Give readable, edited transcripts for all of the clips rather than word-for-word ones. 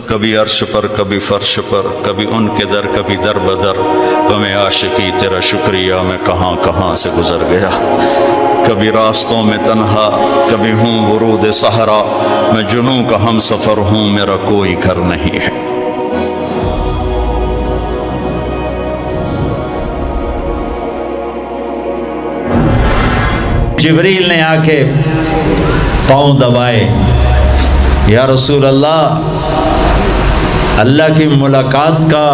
کبھی عرش پر کبھی فرش پر، کبھی ان کے در کبھی در بدر، غم عاشقی تیرا شکریہ میں کہاں کہاں سے گزر گیا، کبھی راستوں میں تنہا کبھی ہوں ورود صحرا، میں جنوں کا ہم سفر ہوں میرا کوئی گھر نہیں ہے۔ جبریل نے آ کے پاؤں دبائے، یا رسول اللہ، اللہ کی ملاقات کا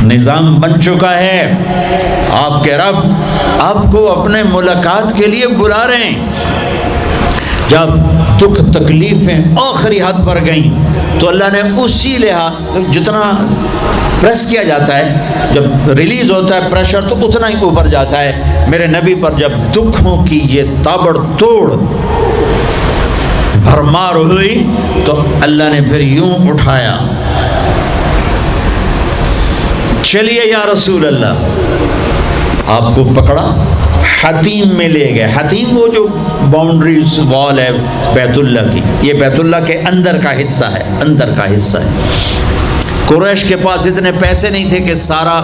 نظام بن چکا ہے، آپ کے رب آپ کو اپنے ملاقات کے لیے بلا رہے ہیں۔ جب دکھ تکلیفیں آخری حد پر گئیں تو اللہ نے اسی لحاظ، جتنا پریس کیا جاتا ہے، جب ریلیز ہوتا ہے پریشر تو اتنا ہی اوپر جاتا ہے، میرے نبی پر جب دکھوں کی یہ تابڑ توڑ بھرمار ہوئی تو اللہ نے پھر یوں اٹھایا، چلیے یا رسول اللہ، آپ کو پکڑا، حتیم میں لے گئے۔ حتیم وہ جو باؤنڈریز وال ہے بیت اللہ کی، یہ بیت اللہ کے اندر کا حصہ ہے، اندر کا حصہ ہے۔ قریش کے پاس اتنے پیسے نہیں تھے کہ سارا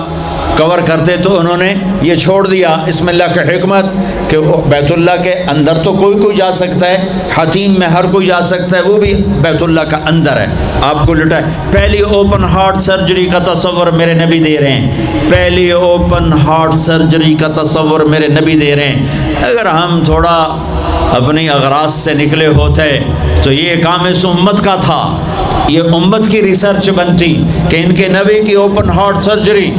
کور کرتے، تو انہوں نے یہ چھوڑ دیا، اسم اللہ کی حکمت، کہ بیت اللہ کے اندر تو کوئی جا سکتا ہے، حتیم میں ہر کوئی جا سکتا ہے، وہ بھی بیت اللہ کا اندر ہے۔ آپ کو لٹا ہے، پہلی اوپن ہارٹ سرجری کا تصور میرے نبی دے رہے ہیں، پہلی اوپن ہارٹ سرجری کا تصور میرے نبی دے رہے ہیں۔ اگر ہم تھوڑا اپنی اغراض سے نکلے ہوتے تو یہ کام اس امت کا تھا، یہ امت کی ریسرچ بنتی کہ ان کے نبی کی اوپن ہارٹ سرجری۔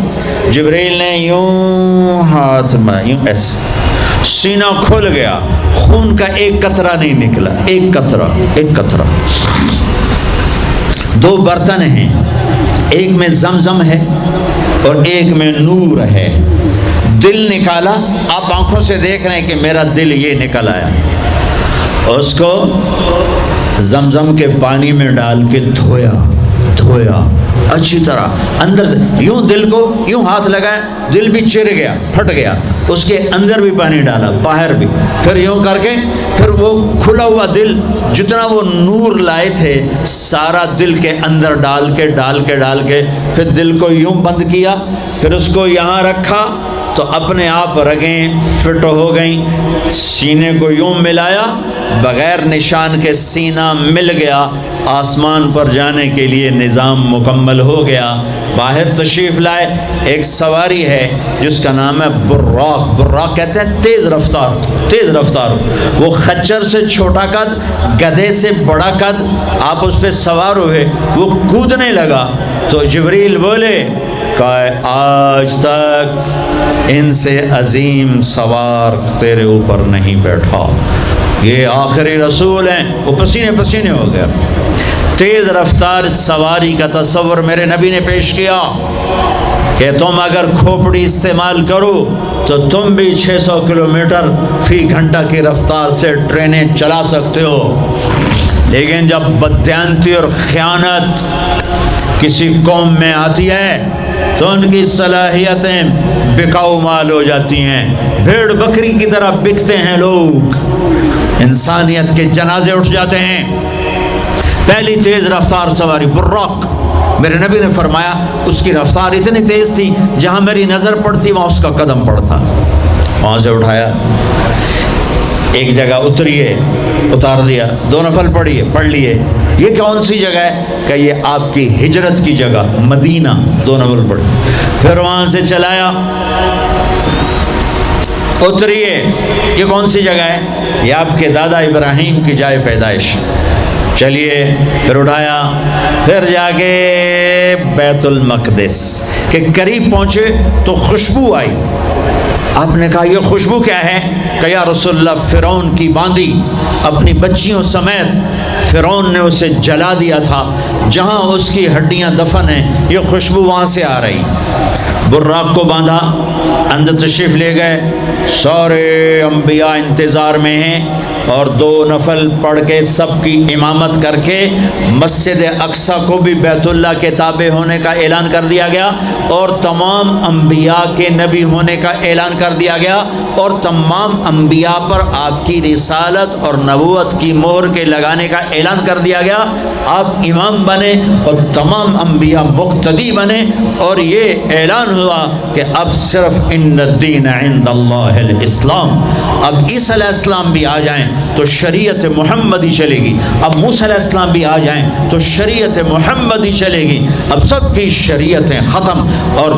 جبریل نے یوں ہاتھ میں یوں ایسے، سینہ کھل گیا، خون کا ایک قطرہ نہیں نکلا، ایک قطرہ۔ دو برتن ہیں، ایک میں زمزم ہے اور ایک میں نور ہے۔ دل نکالا، آپ آنکھوں سے دیکھ رہے ہیں کہ میرا دل یہ نکل آیا، اس کو زمزم کے پانی میں ڈال کے دھویا اچھی طرح اندر سے، یوں دل کو یوں ہاتھ لگایا، دل بھی چر گیا، پھٹ گیا، اس کے اندر بھی پانی ڈالا، باہر بھی، پھر یوں کر کے پھر وہ کھلا ہوا دل، جتنا وہ نور لائے تھے سارا دل کے اندر ڈال کے پھر دل کو یوں بند کیا، پھر اس کو یہاں رکھا تو اپنے آپ رگیں فٹ ہو گئیں، سینے کو یوں ملایا، بغیر نشان کے سینہ مل گیا، آسمان پر جانے کے لیے نظام مکمل ہو گیا۔ باہر تشریف لائے، ایک سواری ہے جس کا نام ہے براق، براق کہتے ہیں تیز رفتار، وہ خچر سے چھوٹا قد، گدھے سے بڑا قد، آپ اس پہ سوار ہوئے، وہ کودنے لگا تو جبریل بولے کہ آج تک ان سے عظیم سوار تیرے اوپر نہیں بیٹھا، یہ آخری رسول ہیں۔ وہ پسینے ہو گیا۔ تیز رفتار سواری کا تصور میرے نبی نے پیش کیا کہ تم اگر کھوپڑی استعمال کرو تو تم بھی 600 کلومیٹر فی گھنٹہ کی رفتار سے ٹرینیں چلا سکتے ہو، لیکن جب بددیانتی اور خیانت کسی قوم میں آتی ہے تو ان کی صلاحیتیں بکاؤ مال ہو جاتی ہیں، بھیڑ بکری کی طرح بکتے ہیں لوگ، انسانیت کے جنازے اٹھ جاتے ہیں۔ پہلی تیز رفتار سواری براق، میرے نبی نے فرمایا اس کی رفتار اتنی تیز تھی جہاں میری نظر پڑتی وہاں اس کا قدم پڑتا، وہاں سے اٹھایا، ایک جگہ اتریے، اتار دیا، 2 نفل پڑھ لیے، یہ کون سی جگہ ہے کہ یہ آپ کی ہجرت کی جگہ مدینہ، 2 نفل پڑھ، پھر وہاں سے چلایا، اتریے، یہ کون سی جگہ ہے، یہ آپ کے دادا ابراہیم کی جائے پیدائش، چلیے، پھر اٹھایا، پھر جا کے بیت المقدس کے قریب پہنچے تو خوشبو آئی، آپ نے کہا یہ خوشبو کیا ہے؟ کہ یا رسول اللہ فرعون کی باندی اپنی بچیوں سمیت فرعون نے اسے جلا دیا تھا، جہاں اس کی ہڈیاں دفن ہیں، یہ خوشبو وہاں سے آ رہی۔ براق کو باندھا، اندر تشریف لے گئے، سارے انبیاء انتظار میں ہیں، اور 2 نفل پڑھ کے سب کی امامت کر کے مسجد اقصیٰ کو بھی بیت اللہ کے تابع ہونے کا اعلان کر دیا گیا، اور تمام انبیاء کے نبی ہونے کا اعلان کر دیا گیا، اور تمام انبیاء پر آپ کی رسالت اور نبوت کی مہر کے لگانے کا اعلان کر دیا گیا۔ آپ امام بنے اور تمام انبیاء مقتدی بنے، اور یہ اعلان ہوا کہ اب صرف ان الدین عند اللہ الاسلام۔ اب عیسیٰ علیہ السلام بھی آ جائیں تو شریعت محمدی چلے گی، اب موسیٰ علیہ السلام بھی آ جائیں تو شریعت محمدی چلے گی، اب سب کی شریعتیں ختم، اور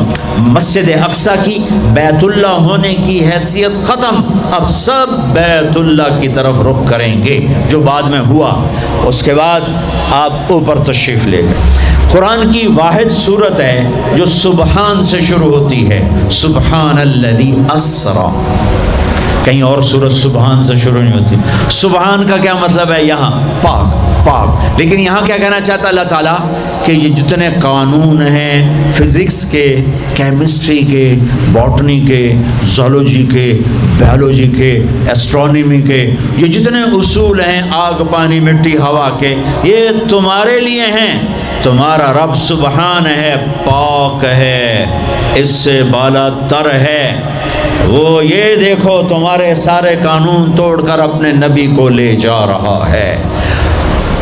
مسجد اقصیٰ کی بیت اللہ ہونے کی حیثیت ختم، اب سب بیت اللہ کی طرف رخ کریں گے، جو بعد میں ہوا۔ اس کے بعد آپ اوپر تشریف لے گئے۔ قرآن کی واحد سورت ہے جو سبحان سے شروع ہوتی ہے، سبحان الذی اسری۔ کہیں اور سورت سبحان سے شروع نہیں ہوتی۔ سبحان کا کیا مطلب ہے؟ یہاں پاک پاک، لیکن یہاں کیا کہنا چاہتا اللہ تعالیٰ کہ یہ جتنے قانون ہیں فزکس کے، کیمسٹری کے، باٹنی کے، زولوجی کے، بیولوجی کے، ایسٹرونومی کے، یہ جتنے اصول ہیں آگ پانی مٹی ہوا کے، یہ تمہارے لیے ہیں۔ تمہارا رب سبحان ہے، پاک ہے، اس سے بالا تر ہے۔ وہ یہ دیکھو تمہارے سارے قانون توڑ کر اپنے نبی کو لے جا رہا ہے۔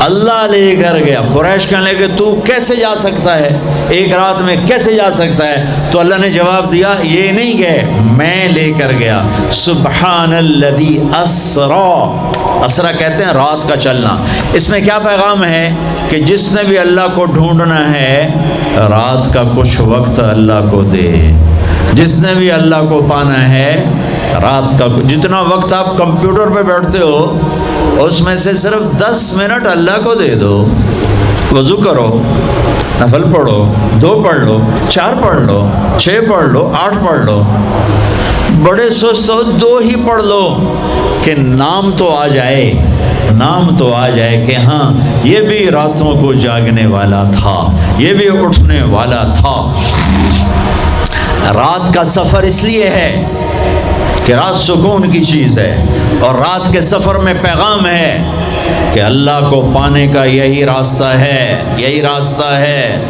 اللہ لے کر گیا۔ قریش کہنے لگے تو کیسے جا سکتا ہے، ایک رات میں کیسے جا سکتا ہے؟ تو اللہ نے جواب دیا یہ نہیں گئے، میں لے کر گیا۔ سبحان الذی اسری، اسرا کہتے ہیں رات کا چلنا۔ اس میں کیا پیغام ہے کہ جس نے بھی اللہ کو ڈھونڈنا ہے رات کا کچھ وقت اللہ کو دے، جس نے بھی اللہ کو پانا ہے رات کا جتنا وقت آپ کمپیوٹر پہ بیٹھتے ہو اس میں سے صرف 10 منٹ اللہ کو دے دو۔ وضو کرو، نفل پڑھو، 2 پڑھ لو، 4 پڑھ لو، 6 پڑھ لو، 8 پڑھ لو، بڑے سست ہو 2 ہی پڑھ لو، کہ نام تو آ جائے، نام تو آ جائے کہ ہاں یہ بھی راتوں کو جاگنے والا تھا، یہ بھی اٹھنے والا تھا۔ رات کا سفر اس لیے ہے کہ رات سکون کی چیز ہے، اور رات کے سفر میں پیغام ہے کہ اللہ کو پانے کا یہی راستہ ہے، یہی راستہ ہے۔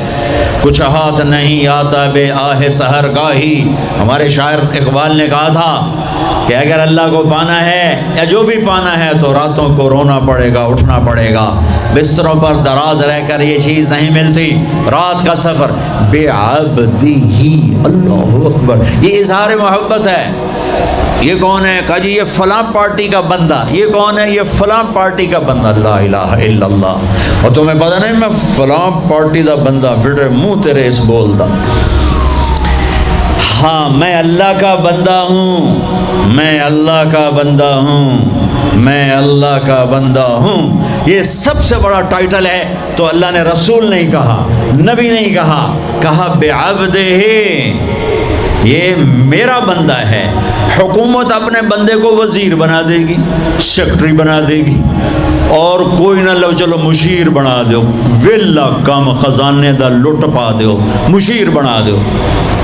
کچھ ہاتھ نہیں آتا بے آہ سحر گاہی، ہمارے شاعر اقبال نے کہا تھا کہ اگر اللہ کو پانا ہے یا جو بھی پانا ہے تو راتوں کو رونا پڑے گا، اٹھنا پڑے گا، بستروں پر دراز رہ کر یہ چیز نہیں ملتی۔ رات کا سفر بے عبدی، اللہ اکبر، یہ اظہار محبت ہے۔ یہ کون ہے؟ کہا جی یہ فلاں پارٹی کا بندہ۔ یہ کون ہے؟ یہ فلاں پارٹی کا بندہ۔ لا الہ الا اللہ۔ اور تمہیں پتہ نہیں میں فلاں پارٹی دا بندہ، پھر منہ تیرے اس بول دا۔ ہاں میں اللہ کا بندہ ہوں، میں اللہ کا بندہ ہوں، میں اللہ کا بندہ ہوں۔ یہ سب سے بڑا ٹائٹل ہے، تو اللہ نے رسول نہیں کہا، نبی نہیں کہا، کہا بعبدہ، یہ میرا بندہ ہے۔ حکومت اپنے بندے کو وزیر بنا دے گی، سیکٹری بنا دے گی، اور کوئی نہ لو چلو مشیر بنا دو، ویلا کم خزانے دا لٹ پا دو، مشیر بنا دو،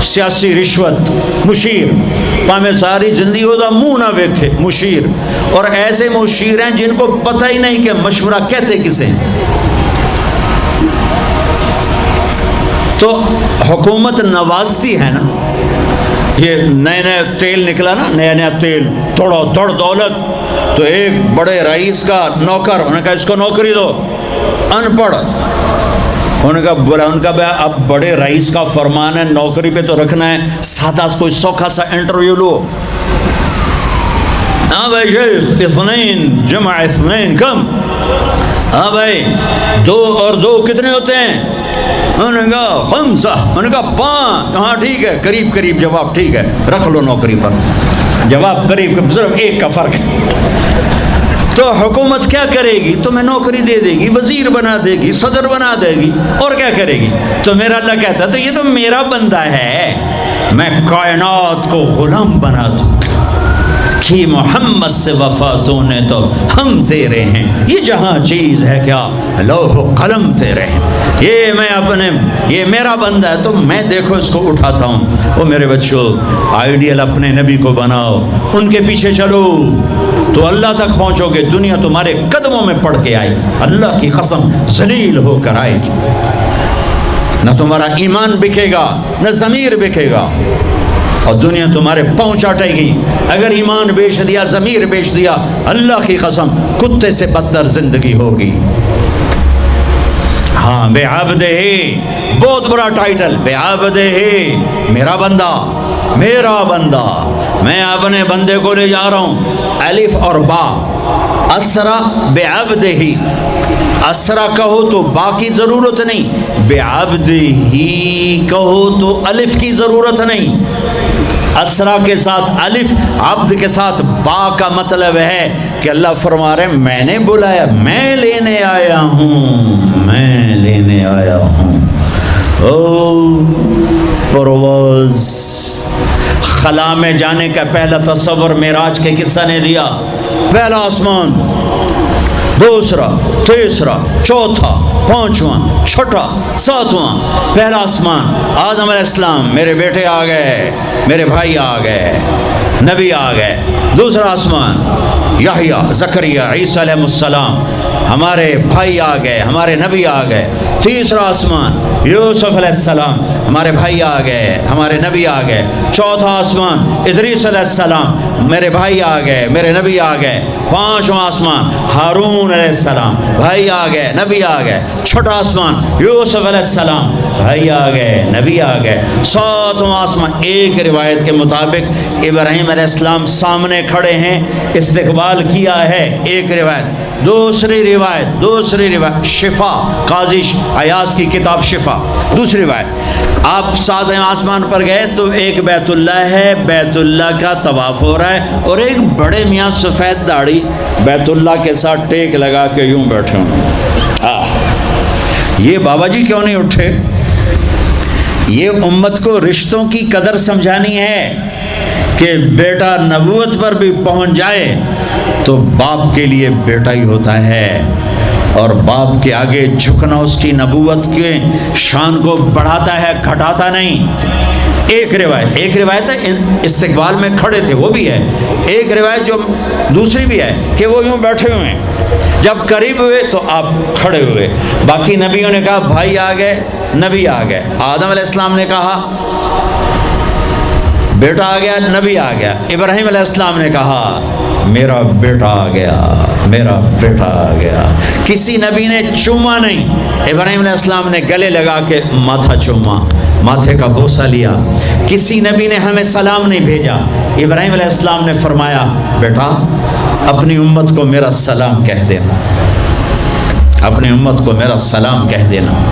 سیاسی رشوت مشیر، پامے ساری زندگی ہو دا منہ نہ ویکھے مشیر۔ اور ایسے مشیر ہیں جن کو پتہ ہی نہیں کہ مشورہ کہتے کسے ہیں۔ تو حکومت نوازتی ہے نا، یہ نئے نئے تیل نکلا نا، نیا نیا تیل، تھوڑا دوڑ دولت، تو ایک بڑے رئیس کا نوکر، انہوں نے کہا اس کو نوکری دو، ان پڑھ، انہوں نے کہا بولا، ان کا اب بڑے رئیس کا فرمان ہے نوکری پہ تو رکھنا ہے، سادہ کوئی سوکھا سا انٹرویو لو۔ ہاں بھائی شیخ، اثنین جمع اثنین کم، ہاں بھائی 2 اور 2 کتنے ہوتے ہیں؟ انہوں نے کہا 5، انہوں نے کہا 5، ہاں ٹھیک ہے، قریب قریب جواب، ٹھیک ہے رکھ لو نوکری پر، جواب قریب، صرف 1 کا فرق ہے۔ تو حکومت کیا کرے گی؟ تمہیں نوکری دے دے گی، وزیر بنا دے گی، صدر بنا دے گی، اور کیا کرے گی؟ تو میرا اللہ کہتا ہے تو یہ تو میرا بندہ ہے، میں کائنات کو غلام بنا دوں، کہ محمد سے وفا تو نے تو ہم تیرے ہیں، یہ جہاں چیز ہے کیا لوح و قلم تیرے ہیں، یہ میرا بندہ ہے تو میں دیکھو اس کو اٹھاتا ہوں۔ وہ میرے بچوں آئیڈیل اپنے نبی کو بناؤ، ان کے پیچھے چلو تو اللہ تک پہنچو گے، دنیا تمہارے قدموں میں پڑ کے آئے گی، اللہ کی قسم ذلیل ہو کر آئے گی، نہ تمہارا ایمان بکے گا نہ ضمیر بکے گا، اور دنیا تمہارے پاؤں چاٹے گی۔ اگر ایمان بیچ دیا، ضمیر بیچ دیا، اللہ کی قسم کتے سے بدتر زندگی ہوگی۔ ہاں بے عبدہ، بہت بڑا ٹائٹل، بے عبدہ، میرا بندہ، میرا بندہ، میں اپنے بندے کو لے جا رہا ہوں۔ الف اور با، اسرا بے عبدہ، اسرا کہو تو با کی ضرورت نہیں، بے عبدہ کہو تو الف کی ضرورت نہیں۔ اسرا کے ساتھ الف، عبد کے ساتھ با کا مطلب ہے کہ اللہ فرما رہے ہیں میں نے بلایا، میں لینے آیا ہوں، میں لینے آیا ہوں۔ او پرواز، خلا میں جانے کا پہلا تصور معراج کے قصہ نے دیا، پہلا آسمان، دوسرا، تیسرا، چوتھا، پانچواں، چھٹا، ساتواں، پہلا آسمان، آدم علیہ السلام، میرے بیٹے آ گئے، میرے بھائی آ گئے، نبی آ گئے۔ دوسرا آسمان، یحییٰ، زکریا، عیسیٰ علیہ السلام، ہمارے بھائی آ گئے، ہمارے نبی آ گئے۔ تیسرا آسمان، یوسف علیہ السلام، ہمارے بھائی آ گئے، ہمارے نبی آ گئے۔ چوتھا آسمان، ادریس علیہ السلام، میرے بھائی آ گئے، میرے نبی آ گئے۔ پانچواں آسمان، ہارون علیہ السلام، بھائی آ گئے، نبی آ گئے۔ چھٹا آسمان، یوسف علیہ السلام، بھائی آ گئے، نبی آ گئے۔ ساتواں آسمان، ایک روایت کے مطابق ابراہیم علیہ السلام سامنے کھڑے ہیں، استقبال کیا ہے، ایک روایت۔ دوسری روایت شفا، قاضی ایاز کی کتاب شفا، دوسری روایت، آپ ساتویں آسمان پر گئے تو ایک بیت اللہ ہے، بیت اللہ کا طواف ہو رہا ہے، اور ایک بڑے میاں سفید داڑھی بیت اللہ کے ساتھ ٹیک لگا کے یوں بیٹھے ہوں۔ یہ بابا جی کیوں نہیں اٹھے؟ یہ امت کو رشتوں کی قدر سمجھانی ہے کہ بیٹا نبوت پر بھی پہنچ جائے تو باپ کے لیے بیٹا ہی ہوتا ہے، اور باپ کے آگے جھکنا اس کی نبوت کے شان کو بڑھاتا ہے، گھٹاتا نہیں۔ ایک روایت ہے استقبال میں کھڑے تھے، وہ بھی ہے۔ ایک روایت جو دوسری بھی ہے کہ وہ یوں بیٹھے ہوئے ہیں، جب قریب ہوئے تو آپ کھڑے ہوئے۔ باقی نبیوں نے کہا بھائی آ گئے، نبی آ گئے۔ آدم علیہ السلام نے کہا بیٹا آ گیا، نبی آ گیا۔ ابراہیم علیہ السلام نے کہا میرا بیٹا آ گیا، میرا بیٹا آ گیا۔ کسی نبی نے چوما نہیں، ابراہیم علیہ السلام نے گلے لگا کے ماتھا چوما، ماتھے کا بوسہ لیا۔ کسی نبی نے ہمیں سلام نہیں بھیجا، ابراہیم علیہ السلام نے فرمایا بیٹا اپنی امت کو میرا سلام کہہ دینا، اپنی امت کو میرا سلام کہہ دینا۔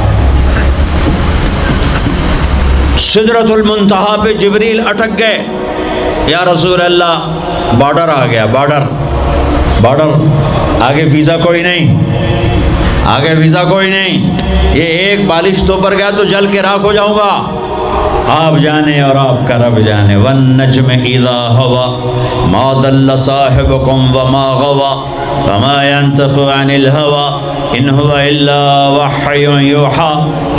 سدرۃ المنتہا پہ جبریل اٹک گئے، یا رسول اللہ بارڈر آ گیا، بارڈر، آگے ویزا کوئی نہیں، آگے ویزا کوئی نہیں، یہ ایک بالش تو پر گیا تو جل کے راکھ ہو جاؤں گا۔ آپ جانے اور آپ کا رب جانے۔ والنجم اذا ہوا ما ضل صاحبکم وما غوا وما ينطق عن الهوى ان هو الا وحی یوحى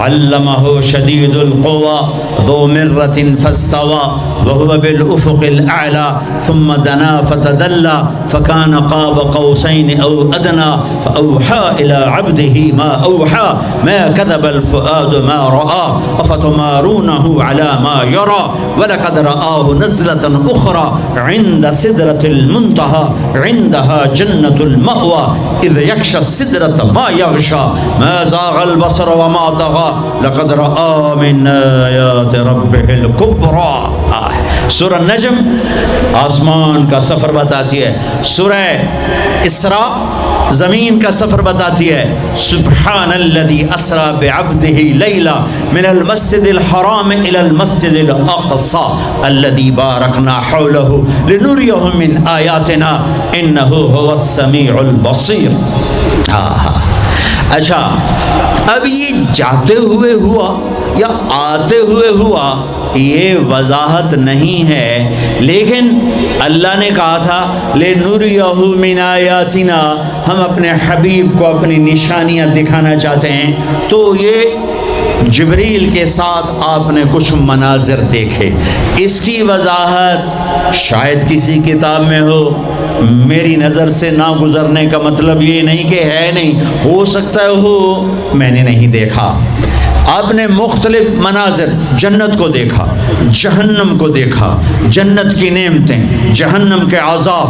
علمه شدید القوى ذو مرة فاستوى وهو بالافق الاعلى ثم دنا فتدلى فكان قاب قوسين او ادنى فاوحى الى عبده ما اوحى ما كذب الفؤاد ما راى افتمارونه على ما يرى ولقد رآه نزلة اخرى عند سدرة المنتهى عندها جنة المأوى اذ يغشى السدرة ما يغشى ما زاغ البصر وما طغى لقد رأى من آيات ربه الكبرى۔ سورہ نجم آسمان کا سفر بتاتی ہے، سورہ اسراء زمین کا سفر بتاتی ہے۔ سبحان الذی اسرا بعبده لیلا من المسجد الحرام الى المسجد الاقصى الذی بارکنا حوله لنریہ من آیاتنا انہ هو السمیع البصیر۔ اچھا اب یہ جاتے ہوئے ہوا یا آتے ہوئے ہوا یہ وضاحت نہیں ہے، لیکن اللہ نے کہا تھا لِنُرِيَهُ مِنْ آیَاتِنَا، ہم اپنے حبیب کو اپنی نشانیاں دکھانا چاہتے ہیں، تو یہ جبریل کے ساتھ آپ نے کچھ مناظر دیکھے۔ اس کی وضاحت شاید کسی کتاب میں ہو، میری نظر سے نہ گزرنے کا مطلب یہ نہیں کہ ہے نہیں، ہو سکتا ہے ہو، میں نے نہیں دیکھا۔ آپ نے مختلف مناظر، جنت کو دیکھا، جہنم کو دیکھا، جنت کی نعمتیں، جہنم کے عذاب،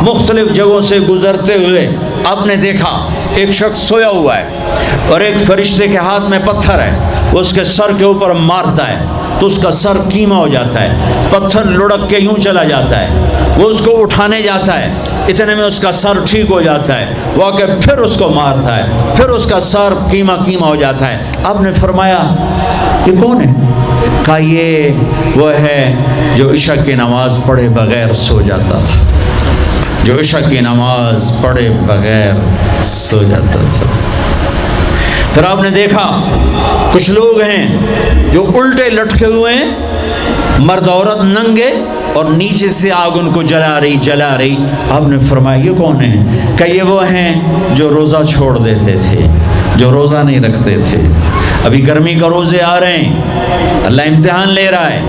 مختلف جگہوں سے گزرتے ہوئے آپ نے دیکھا ایک شخص سویا ہوا ہے اور ایک فرشتے کے ہاتھ میں پتھر ہے، وہ اس کے سر کے اوپر مارتا ہے تو اس کا سر کیما ہو جاتا ہے، پتھر لڑک کے یوں چلا جاتا ہے، وہ اس کو اٹھانے جاتا ہے، اتنے میں اس کا سر ٹھیک ہو جاتا ہے، وہ آ کے پھر اس کو مارتا ہے، پھر اس کا سر کیما ہو جاتا ہے۔ آپ نے فرمایا یہ کون ہے؟ کہا یہ وہ ہے جو عشاء کی نماز پڑھے بغیر سو جاتا تھا، جو عشاء کی نماز پڑھے بغیر سو جاتا تھا۔ پھر آپ نے دیکھا کچھ لوگ ہیں جو الٹے لٹکے ہوئے ہیں، مرد عورت ننگے، اور نیچے سے آگ ان کو جلا رہی۔ آپ نے فرمایا یہ کون ہیں؟ کہ یہ وہ ہیں جو روزہ چھوڑ دیتے تھے، جو روزہ نہیں رکھتے تھے۔ ابھی گرمی کا روزے آ رہے ہیں، اللہ امتحان لے رہا ہے،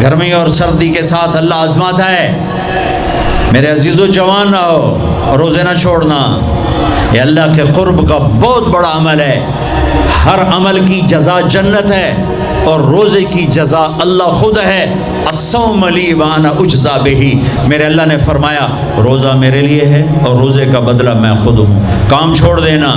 گرمی اور سردی کے ساتھ اللہ آزماتا ہے۔ میرے عزیزو جوان رہو، روزے نہ چھوڑنا، یہ اللہ کے قرب کا بہت بڑا عمل ہے۔ ہر عمل کی جزا جنت ہے اور روزے کی جزا اللہ خود ہے۔ الصوم لی وانا اجزا بہ، میرے اللہ نے فرمایا روزہ میرے لیے ہے اور روزے کا بدلہ میں خود ہوں۔ کام چھوڑ دینا،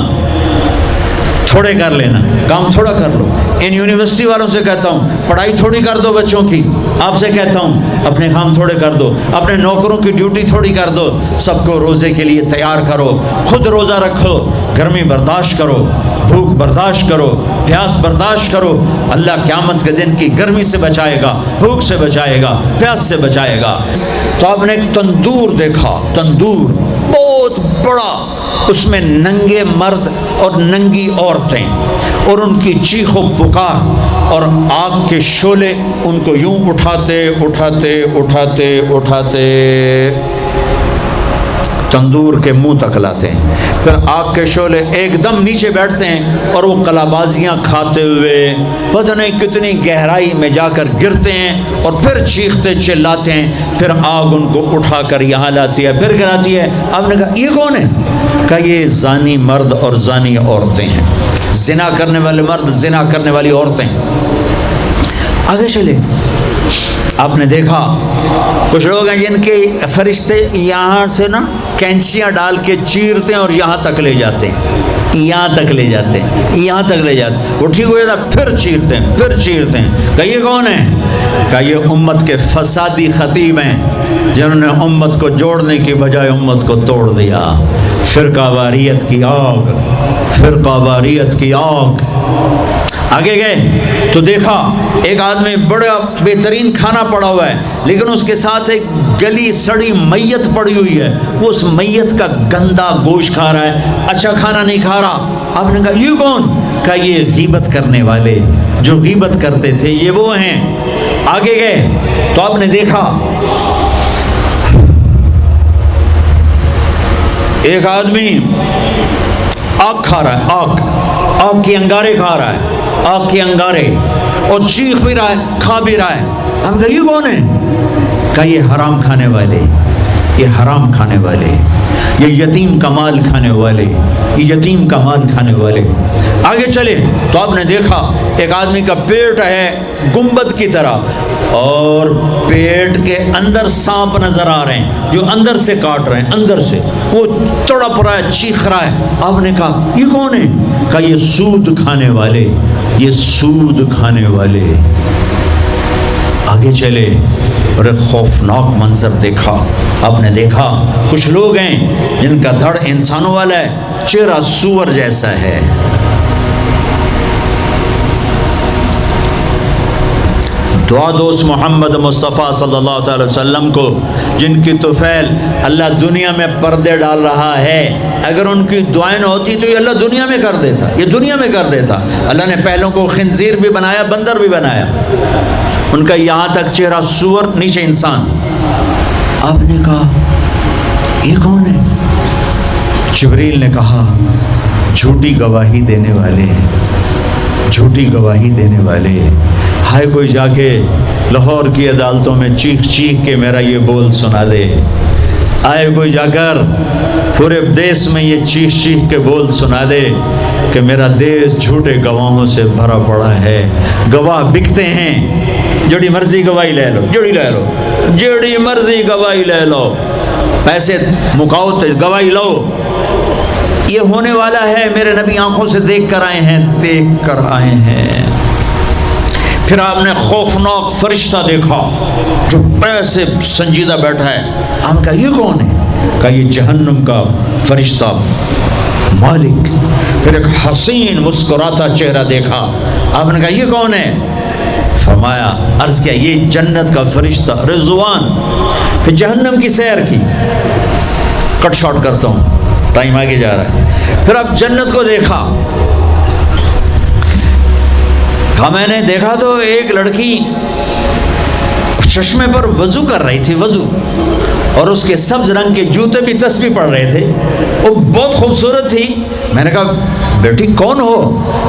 تھوڑے کر لینا، کام تھوڑا کر لو۔ ان یونیورسٹی والوں سے کہتا ہوں پڑھائی تھوڑی کر دو بچوں کی، آپ سے کہتا ہوں اپنے کام تھوڑے کر دو، اپنے نوکروں کی ڈیوٹی تھوڑی کر دو، سب کو روزے کے لیے تیار کرو، خود روزہ رکھو، گرمی برداشت کرو، بھوک برداشت کرو، پیاس برداشت کرو۔ اللہ قیامت کے دن کی گرمی سے بچائے گا، بھوک سے بچائے گا، پیاس سے بچائے گا۔ تو آپ نے ایک تندور دیکھا، تندور بہت بڑا، اس میں ننگے مرد اور ننگی عورتیں اور ان کی چیخ و پکار اور آگ کے شعلے ان کو یوں اٹھاتے اٹھاتے اٹھاتے اٹھاتے تندور کے منہ تک لاتے ہیں، پھر آگ کے شعلے ایک دم نیچے بیٹھتے ہیں اور وہ کلابازیاں کھاتے ہوئے پتہ نہیں کتنی گہرائی میں جا کر گرتے ہیں اور پھر چیختے چلاتے ہیں، پھر آگ ان کو اٹھا کر یہاں لاتی ہے، پھر گراتی ہے۔ آپ نے کہا یہ کون ہے؟ کہا یہ زانی مرد اور زانی عورتیں ہیں، زنا کرنے والے مرد، زنا کرنے والی عورتیں۔ آگے چلے، آپ نے دیکھا کچھ لوگ ہیں جن کے فرشتے یہاں سے نا کینچیاں ڈال کے چیرتے ہیں اور یہاں تک لے جاتے ہیں، یہاں تک لے جاتے ہیں، یہاں تک لے جاتے ہیں، وہ ٹھیک ہو جاتا پھر چیرتے ہیں، پھر چیرتے ہیں۔ کہ یہ کون ہے؟ کہ یہ امت کے فسادی خطیب ہیں جنہوں نے امت کو جوڑنے کی بجائے امت کو توڑ دیا۔ فرقہ واریت کی آگ، فرقہ واریت کی آگ۔ آگے گئے تو دیکھا ایک آدمی بڑا بہترین کھانا پڑا ہوا ہے، لیکن اس کے ساتھ ایک گلی سڑی میت پڑی ہوئی ہے، وہ اس میت کا گندا گوشت کھا رہا ہے، اچھا کھانا نہیں کھا رہا۔ آپ نے کہا یہ کون؟ کہا یہ غیبت کرنے والے جو غیبت کرتے تھے، یہ وہ ہیں۔ آگے گئے تو آپ نے دیکھا ایک آدمی آگ کھا رہا ہے، آگ کے انگارے کھا رہا ہے، آگ کے انگارے، اور چیخ بھی رہا ہے، کھا بھی رہا ہے۔ ہم کہا یہ کون ہے؟ کہا یہ حرام کھانے والے، یہ حرام کھانے والے، یہ یتیم کا مال کھانے والے، یہ یتیم کا مال کھانے والے۔ آگے چلے تو آپ نے دیکھا ایک آدمی کا پیٹ ہے گنبد کی طرح اور پیٹ کے اندر سانپ نظر آ رہے ہیں جو اندر سے کاٹ رہے ہیں، اندر سے وہ تڑپ رہا ہے، چیخ رہا ہے۔ آپ نے کہا یہ کون ہے؟ کہا یہ سود کھانے والے، یہ سود کھانے والے۔ آگے چلے اور ایک خوفناک منظر دیکھا۔ آپ نے دیکھا کچھ لوگ ہیں جن کا دھڑ انسانوں والا ہے، چہرہ سور جیسا ہے، دعا دوست محمد مصطفیٰ صلی اللہ تعالی وسلم کو، جن کی طفیل اللہ دنیا میں پردے ڈال رہا ہے، اگر ان کی دعائیں نہ ہوتی تو یہ اللہ دنیا میں کر دیتا، یہ دنیا میں کر دیتا۔ اللہ نے پہلوں کو خنزیر بھی بنایا، بندر بھی بنایا، ان کا یہاں تک چہرہ سور، نیچے انسان۔ آپ نے کہا یہ کون ہے؟ جبریل نے کہا جھوٹی گواہی دینے والے، جھوٹی گواہی دینے والے۔ ہائے کوئی جا کے لاہور کی عدالتوں میں چیخ چیخ کے میرا یہ بول سنا دے، آئے کوئی جا کر پورے دیس میں یہ چیخ چیخ کے بول سنا دے کہ میرا دیس جھوٹے گواہوں سے بھرا پڑا ہے، گواہ بکتے ہیں، جڑی مرضی گواہی لے لو، جڑی مرضی گواہی لے لو، پیسے مکاؤ تو گواہی لو۔ یہ ہونے والا ہے، میرے نبی آنکھوں سے دیکھ کر آئے ہیں، دیکھ کر آئے ہیں۔ پھر آپ نے خوفناک فرشتہ دیکھا جو ایسے سنجیدہ بیٹھا ہے۔ آپ نے کہا یہ کون ہے؟ کہا یہ جہنم کا فرشتہ مالک۔ پھر ایک حسین مسکراتا چہرہ دیکھا۔ آپ نے کہا یہ کون ہے؟ فرمایا، عرض کیا یہ جنت کا فرشتہ رضوان۔ پھر جہنم کی سیر کی، کٹ شارٹ کرتا ہوں، ٹائم آگے جا رہا ہے۔ پھر اب جنت کو دیکھا، کہا میں نے دیکھا تو ایک لڑکی چشمے پر وضو کر رہی تھی، وضو، اور اس کے سبز رنگ کے جوتے بھی تسبیح پڑھ رہے تھے، وہ بہت خوبصورت تھی۔ میں نے کہا بیٹی کون ہو؟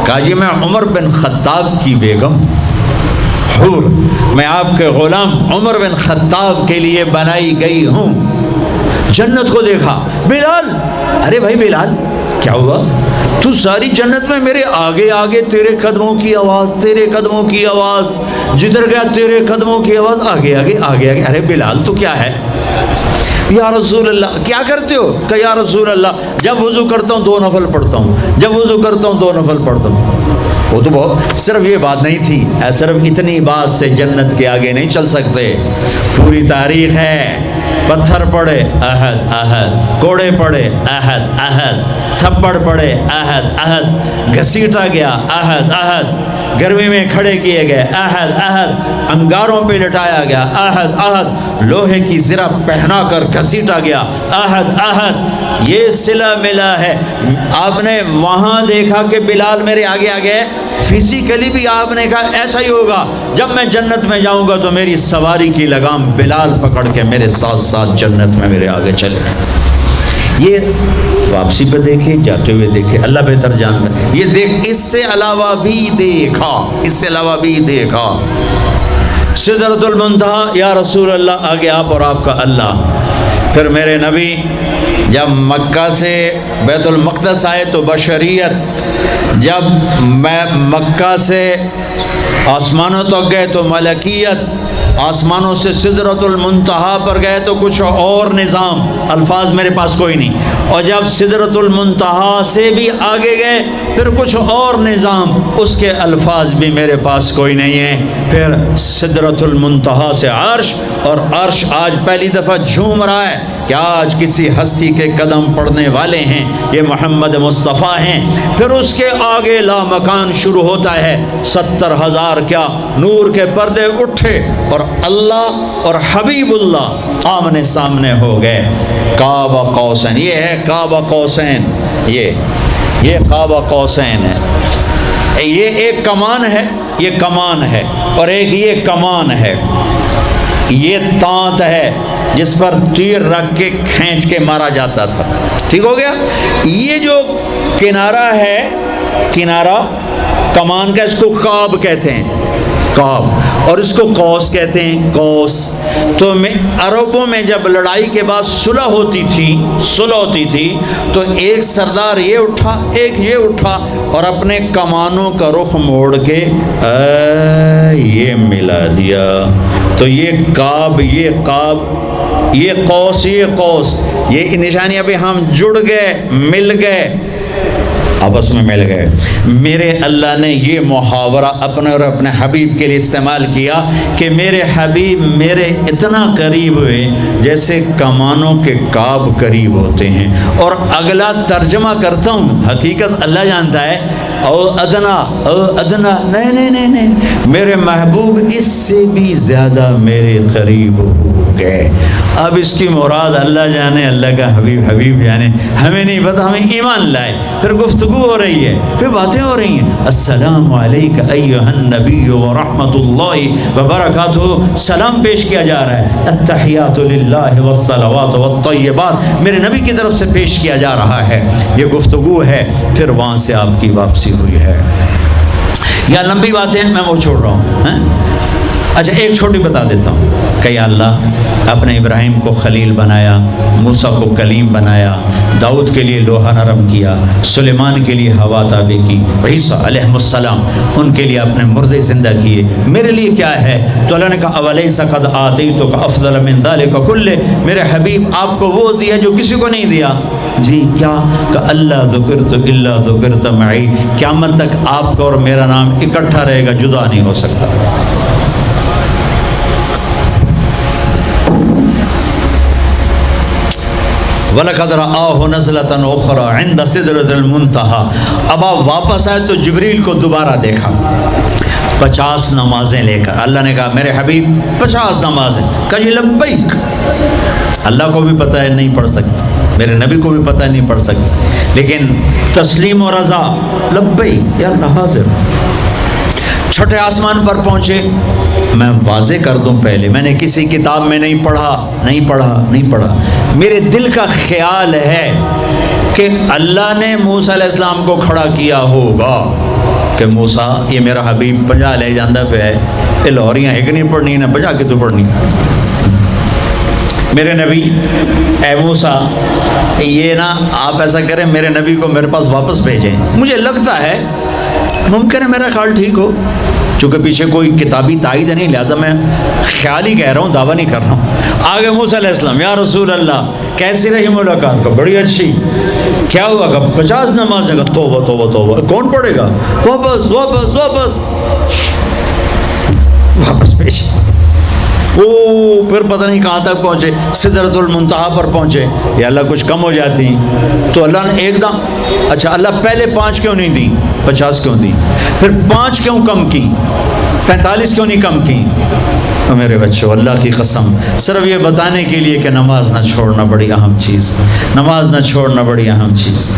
کہا جی میں عمر بن خطاب کی بیگم، حور، میں آپ کے غلام عمر بن خطاب کے لیے بنائی گئی ہوں۔ جنت کو دیکھا، بلال، ارے بھائی بلال کیا ہوا؟ تو ساری جنت میں میرے آگے آگے، تیرے قدموں کی آواز، تیرے قدموں کی آواز، جدھر گیا تیرے قدموں کی آواز، آگے آگے آگے آگے۔ ارے بلال تو کیا ہے؟ یا رسول اللہ کیا کرتے ہو؟ کہ یا رسول اللہ جب وضو کرتا ہوں 2 نفل پڑھتا ہوں، جب وضو کرتا ہوں 2 نفل پڑھتا ہوں۔ وہ تو بہت، صرف یہ بات نہیں تھی، صرف اتنی بات سے جنت کے آگے نہیں چل سکتے، پوری تاریخ ہے۔ پتھر پڑے احد احد، کوڑے پڑے احد احد، تھپڑ پڑے احد احد، گھسیٹا گیا احد احد، گرمی میں کھڑے کیے گئے احد احد، انگاروں پہ لٹایا گیا احد احد، لوہے کی زرہ پہنا کر گھسیٹا گیا احد احد۔ یہ صلہ ملا ہے۔ آپ نے وہاں دیکھا کہ بلال میرے آگے آگے، فزیکلی بھی آپ نے کہا ایسا ہی ہوگا، جب میں جنت میں جاؤں گا تو میری سواری کی لگام بلال پکڑ کے میرے ساتھ ساتھ جنت میں میرے آگے چلے۔ یہ واپسی پہ دیکھے، جاتے ہوئے دیکھے، اللہ بہتر جانتا ہے۔ یہ دیکھ، اس سے علاوہ بھی دیکھا، اس سے علاوہ بھی دیکھا۔ سدرۃ المنتہی، یا رسول اللہ آگے آپ اور آپ کا اللہ۔ پھر میرے نبی جب مکہ سے بیت المقدس آئے تو بشریت، جب میں مکہ سے آسمانوں تک گئے تو ملکیت، آسمانوں سے سدرۃ المنتہی پر گئے تو کچھ اور نظام، الفاظ میرے پاس کوئی نہیں، اور جب سدرۃ المنتہی سے بھی آگے گئے پھر کچھ اور نظام، اس کے الفاظ بھی میرے پاس کوئی نہیں ہے۔ پھر سدرۃ المنتہی سے عرش، اور عرش آج پہلی دفعہ جھوم رہا ہے کہ آج کسی ہستی کے قدم پڑنے والے ہیں، یہ محمد مصطفیٰ ہیں۔ پھر اس کے آگے لامکان شروع ہوتا ہے، 70,000 کیا نور کے پردے اٹھے، اور اللہ اور حبیب اللہ آمنے سامنے ہو گئے۔ کعبہ قوسین، یہ ہے کعبہ قوسین، یہ کعبہ قوسین ہے۔ یہ ایک کمان ہے، یہ کمان ہے، اور ایک یہ کمان ہے، یہ تانت ہے جس پر تیر رکھ کے کھینچ کے مارا جاتا تھا۔ ٹھیک ہو گیا؟ یہ جو کنارہ ہے، کنارہ کمان کا، اس کو قاب کہتے ہیں، قاب، اور اس کو قوس کہتے ہیں، قوس۔ تو عربوں میں جب لڑائی کے بعد صلح ہوتی تھی تو ایک سردار یہ اٹھا، ایک یہ اٹھا، اور اپنے کمانوں کا رخ موڑ کے یہ ملا دیا، تو یہ قاب، یہ قاب، یہ قوس، یہ قوس، یہ نشانیاں بھی ہم جڑ گئے، مل گئے، آپس میں مل گئے۔ میرے اللہ نے یہ محاورہ اپنے اور اپنے حبیب کے لیے استعمال کیا کہ میرے حبیب میرے اتنا قریب ہوئے جیسے کمانوں کے قاب قریب ہوتے ہیں۔ اور اگلا ترجمہ کرتا ہوں، حقیقت اللہ جانتا ہے، او ادنا نہیں، میرے محبوب اس سے بھی زیادہ میرے قریب ہو گئے. اب اس کی مراد اللہ جانے، اللہ کا حبیب جانے، ہمیں نہیں پتہ. ہمیں ایمان لائے. پھر گفتگو ہو رہی ہے، پھر باتیں ہو رہی ہیں. السلام علیک ایھا النبی ورحمۃ اللہ وبرکاتہ. سلام پیش کیا جا رہا ہے. التحیات للہ والصلوات والطیبات میرے نبی کی طرف سے پیش کیا جا رہا ہے. یہ گفتگو ہے. پھر وہاں سے آپ کی واپسی ہوئی ہے. یا لمبی باتیں میں وہ چھوڑ رہا ہوں. اچھا ایک چھوٹی بتا دیتا ہوں کہ یا اللہ اپنے ابراہیم کو خلیل بنایا، موسیٰ کو کلیم بنایا، داؤد کے لیے لوہا نرم کیا، سلیمان کے لیے ہوا تابع کی، عیسیٰ علیہ السلام ان کے لیے اپنے مردے زندہ کیے. میرے لیے کیا ہے؟ تو اللہ نے کہا اولیس قد آتیتک افضل من ذلک کلہ. میرے حبیب آپ کو وہ دیا جو کسی کو نہیں دیا. جی کیا؟ کہ اللہ ذکرت الا ذکرت معی. قیامت تک آپ کا اور میرا نام اکٹھا رہے گا، جدا نہیں ہو سکتا. وَلَقَدْ رَآهُ نَزْلَةً أُخْرَى عِنْدَ سِدْرَةِ الْمُنْتَهَى. اب آپ واپس آئے تو جبریل کو دوبارہ دیکھا 50 نمازیں لے کر. اللہ نے کہا میرے حبیب 50 نمازیں. کہا جی لبیک. اللہ کو بھی پتہ ہے نہیں پڑھ سکتا، میرے نبی کو بھی پتہ ہے نہیں پڑھ سکتا، لیکن تسلیم و رضا لبیک یا اللہ حاضر. چھٹے آسمان پر پہنچے. میں واضح کر دوں پہلے، میں نے کسی کتاب میں نہیں پڑھا. میرے دل کا خیال ہے کہ اللہ نے موسیٰ علیہ السلام کو کھڑا کیا ہوگا کہ موسیٰ یہ میرا حبیب 50 لے جاندہ پہ ہے، یہ لاہوریاں ایک نہیں پڑھنی نہ 50 کے تو پڑھنی. میرے نبی اے موسیٰ یہ نا آپ ایسا کریں میرے نبی کو میرے پاس واپس بھیجیں. مجھے لگتا ہے ممکن ہے میرا خیال ٹھیک ہو، چونکہ پیچھے کوئی کتابی تائید نہیں، لہٰذا میں خیال ہی کہہ رہا ہوں، دعویٰ نہیں کر رہا ہوں. آگے موسیٰ علیہ السلام یا رسول اللہ کیسی رہی ملاقات؟ کا بڑی اچھی. کیا ہوا؟ کہ 50 نمازیں. کا توبہ توبہ توبہ، کون پڑھے گا؟ واپس واپس واپس واپس پیش. پھر پتہ نہیں کہاں تک پہنچے، سدرۃ المنتہا پر پہنچے. یا اللہ کچھ کم ہو جاتی تو اللہ نے ایک دم اچھا اللہ پہلے 5 کیوں نہیں دی، 50 کیوں دی؟ پھر 5 کیوں کم کی، 45 کیوں نہیں کم کی؟ میرے بچوں اللہ کی قسم صرف یہ بتانے کے لیے کہ نماز نہ چھوڑنا بڑی اہم چیز، نماز نہ چھوڑنا بڑی اہم چیز.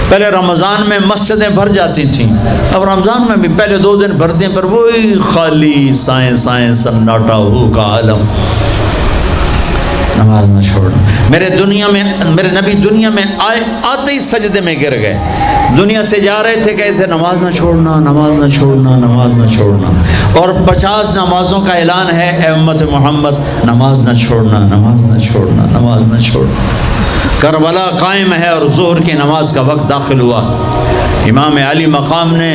پہلے رمضان میں مسجدیں بھر جاتی تھیں، اب رمضان میں بھی پہلے 2 دن بھرتے ہیں پر وہی خالی سائیں سناٹا ہو کا عالم. نماز نہ چھوڑنا. میرے نبی دنیا میں آتے ہی سجدے میں گر گئے. دنیا سے جا رہے تھے، کہتے تھے نماز نہ چھوڑنا، نماز نہ چھوڑنا، نماز نہ چھوڑنا. اور 50 نمازوں کا اعلان ہے اے امت محمد، نماز نہ چھوڑنا، نماز نہ چھوڑنا، نماز نہ چھوڑنا. کربلا قائم ہے اور ظہر کی نماز کا وقت داخل ہوا. امام علی مقام نے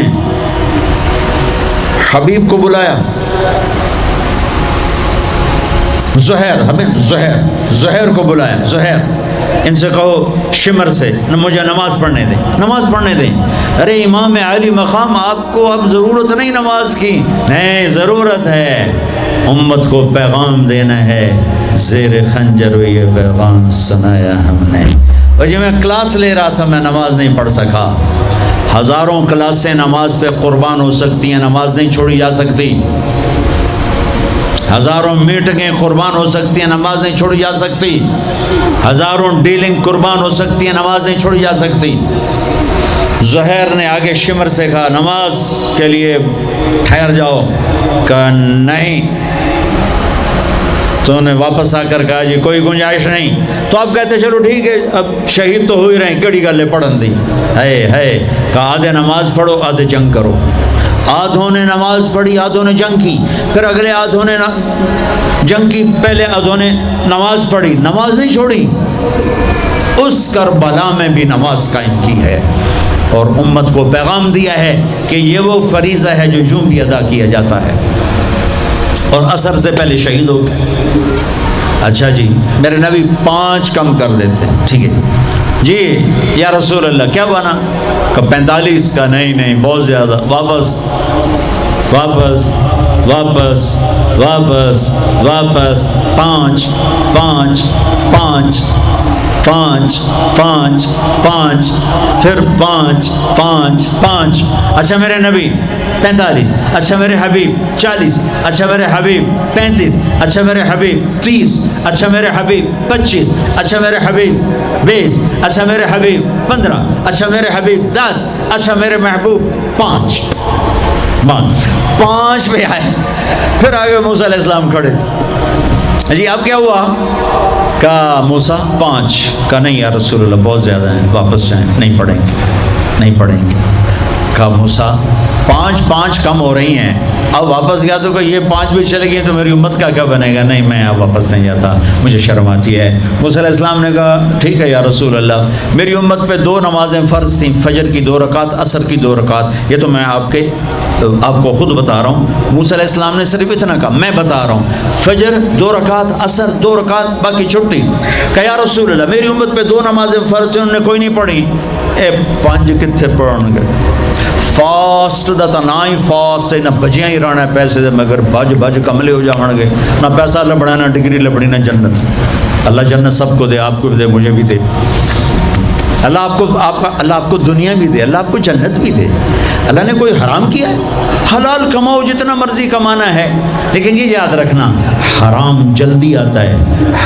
حبیب کو بلایا. زہیر کو بلایا. زہیر ان سے کہو شمر سے مجھے نماز پڑھنے دیں. ارے امام علی مقام آپ کو اب ضرورت نہیں نماز کی. نہیں ضرورت ہے، امت کو پیغام دینا ہے. زیر خنجر یہ پیغام سنایا ہم نے. اور جب میں کلاس لے رہا تھا میں نماز نہیں پڑھ سکا. ہزاروں کلاسیں نماز پہ قربان ہو سکتی ہیں، نماز نہیں چھوڑی جا سکتی. ہزاروں میٹنگیں قربان ہو سکتی ہیں، نماز نہیں چھوڑی جا سکتی. ہزاروں ڈیلنگ قربان ہو سکتی ہیں، نماز نہیں چھوڑی جا سکتی. زہیر نے آگے شمر سے کہا نماز کے لیے ٹھہر جاؤ. کہا نہیں. تو نے واپس آ کر کہا جی کوئی گنجائش نہیں. تو آپ کہتے چلو ٹھیک ہے اب شہید تو ہو ہی رہے ہیں، کیڑی گل ہے پڑھن دی ہے. کہا آدھے نماز پڑھو آدھے جنگ کرو. آدھوں نے نماز پڑھی، آدھوں نے جنگ کی. پھر اگلے آدھوں نے جنگ کی، پہلے آدھوں نے نماز پڑھی، نماز نہیں چھوڑی. اس کربلا میں بھی نماز قائم کی ہے اور امت کو پیغام دیا ہے کہ یہ وہ فریضہ ہے جو یوں بھی ادا کیا جاتا ہے. اور عصر سے پہلے شہید ہو گئے. اچھا جی میرے نبی 5 کم کر دیتے. ٹھیک ہے جی یا رسول اللہ کیا بنا؟ کہ 45. کا نہیں بہت زیادہ. واپس واپس واپس واپس واپس 5 5 5. 5 5 5, پھر 5 5 5. اچھا میرے نبی 45. اچھا میرے حبیب 40. اچھا میرے حبیب 35. اچھا میرے حبیب 30. اچھا میرے حبیب 25. اچھا میرے حبیب 20. اچھا میرے حبیب 15. اچھا میرے حبیب 10. اچھا میرے محبوب 5. 5 پہ آئے. پھر آگے موسیٰ علیہ السلام کھڑے تھے. جی اب کیا ہوا؟ کہا موسیٰ 5. کہا نہیں یا رسول اللہ بہت زیادہ ہیں، واپس جائیں، نہیں پڑھیں گے نہیں پڑھیں گے. کہا موسیٰ 5 کم ہو رہی ہیں، اب واپس گیا تو کہ یہ 5 بھی چلے گئی تو میری امت کا کیا بنے گا؟ نہیں میں اب واپس نہیں جاتا، مجھے شرم آتی ہے. موسیٰ علیہ السلام نے کہا ٹھیک ہے یا رسول اللہ، میری امت پہ 2 نمازیں فرض تھیں، فجر کی 2 رکعت، عصر کی 2 رکعت. یہ تو میں آپ کو خود بتا رہا ہوں. موسیٰ علیہ السلام نے صرف اتنا کہا، میں بتا رہا ہوں فجر 2 رکعت، عصر 2 رکعت، باقی چھٹی. کہا یا رسول اللہ میری امت پہ 2 نمازیں فرض تھیں، انہوں نے کوئی نہیں پڑھی. 5 کتنے پڑھن گے؟ فاسٹ دا تا نہ ہی فاسٹ ہے، نہ بجیاں ہی رہنا ہے پیسے دے، مگر بج کملے ہو جاؤں گے. نہ پیسہ لبنا، نہ ڈگری لبنی، نہ جنت. اللہ جنت سب کو دے، آپ کو بھی دے، مجھے بھی دے. اللہ آپ کو دنیا بھی دے، اللہ آپ کو جنت بھی دے. اللہ نے کوئی حرام کیا ہے؟ حلال کماؤ جتنا مرضی کمانا ہے، لیکن یہ یاد رکھنا حرام جلدی آتا ہے،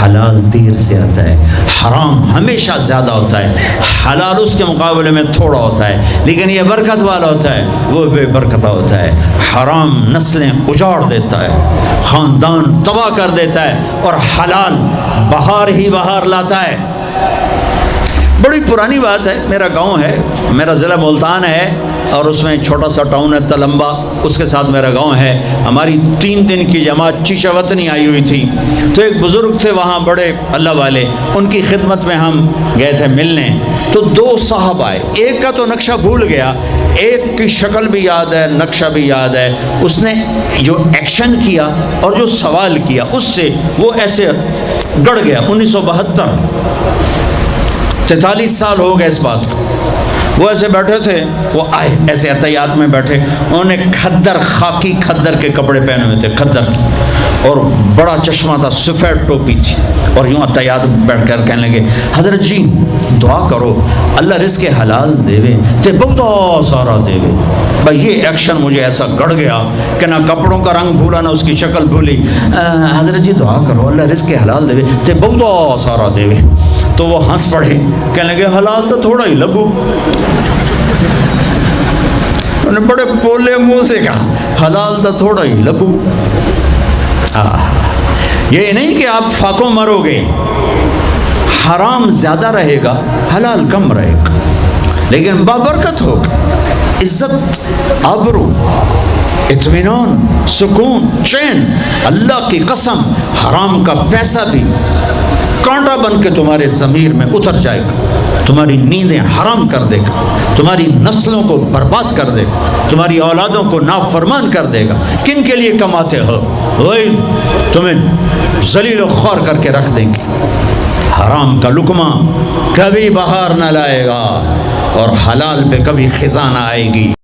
حلال دیر سے آتا ہے. حرام ہمیشہ زیادہ ہوتا ہے، حلال اس کے مقابلے میں تھوڑا ہوتا ہے، لیکن یہ برکت والا ہوتا ہے، وہ بے برکتہ ہوتا ہے. حرام نسلیں اجاڑ دیتا ہے، خاندان تباہ کر دیتا ہے، اور حلال بہار ہی بہار لاتا ہے. بڑی پرانی بات ہے. میرا گاؤں ہے، میرا ضلع ملتان ہے، اور اس میں چھوٹا سا ٹاؤن ہے تلمبا، اس کے ساتھ میرا گاؤں ہے. ہماری 3 دن کی جماعت چیشہ وطنی آئی ہوئی تھی، تو ایک بزرگ تھے وہاں بڑے اللہ والے، ان کی خدمت میں ہم گئے تھے ملنے. تو 2 صاحب آئے، ایک کا تو نقشہ بھول گیا، ایک کی شکل بھی یاد ہے، نقشہ بھی یاد ہے. اس نے جو ایکشن کیا اور جو سوال کیا اس سے وہ ایسے گڑ گیا. 1972، 43 سال ہو گئے اس بات کو. وہ ایسے بیٹھے تھے، وہ آئے ایسے احتیاط میں بیٹھے، انہوں نے کھدر، خاکی کھدر کے کپڑے پہنے ہوئے تھے، کھدر کی، اور بڑا چشمہ تھا، سفید ٹوپی تھی، اور یوں احتیاط بیٹھ کر کہنے لگے حضرت جی دعا کرو اللہ رزق حلال دے تے بہت سارا دے. بھائی یہ ایکشن مجھے ایسا گڑ گیا کہ نہ کپڑوں کا رنگ بھولا، نہ اس کی شکل بھولی. حضرت جی دعا کرو اللہ رزق حلال دے تے بہت سارا دے. تو وہ ہنس پڑے، کہنے لگے حلال تو تھوڑا ہی لگو. انہوں نے بڑے پولے منہ سے کہا حلال تو تھوڑا ہی لگو. یہ نہیں کہ آپ فاقوں مرو گے، حرام زیادہ رہے گا، حلال کم رہے گا، لیکن بابرکت ہوگا. عزت، آبرو، اطمینان، سکون، چین. اللہ کی قسم حرام کا پیسہ بھی کانٹا بن کے تمہارے ضمیر میں اتر جائے گا، تمہاری نیندیں حرام کر دے گا، تمہاری نسلوں کو برباد کر دے گا، تمہاری اولادوں کو نافرمان کر دے گا. کن کے لیے کماتے ہو؟ وہی تمہیں ذلیل و خوار کر کے رکھ دیں گے. حرام کا لقمہ کبھی بہار نہ لائے گا، اور حلال پہ کبھی خزاں نہ آئے گی.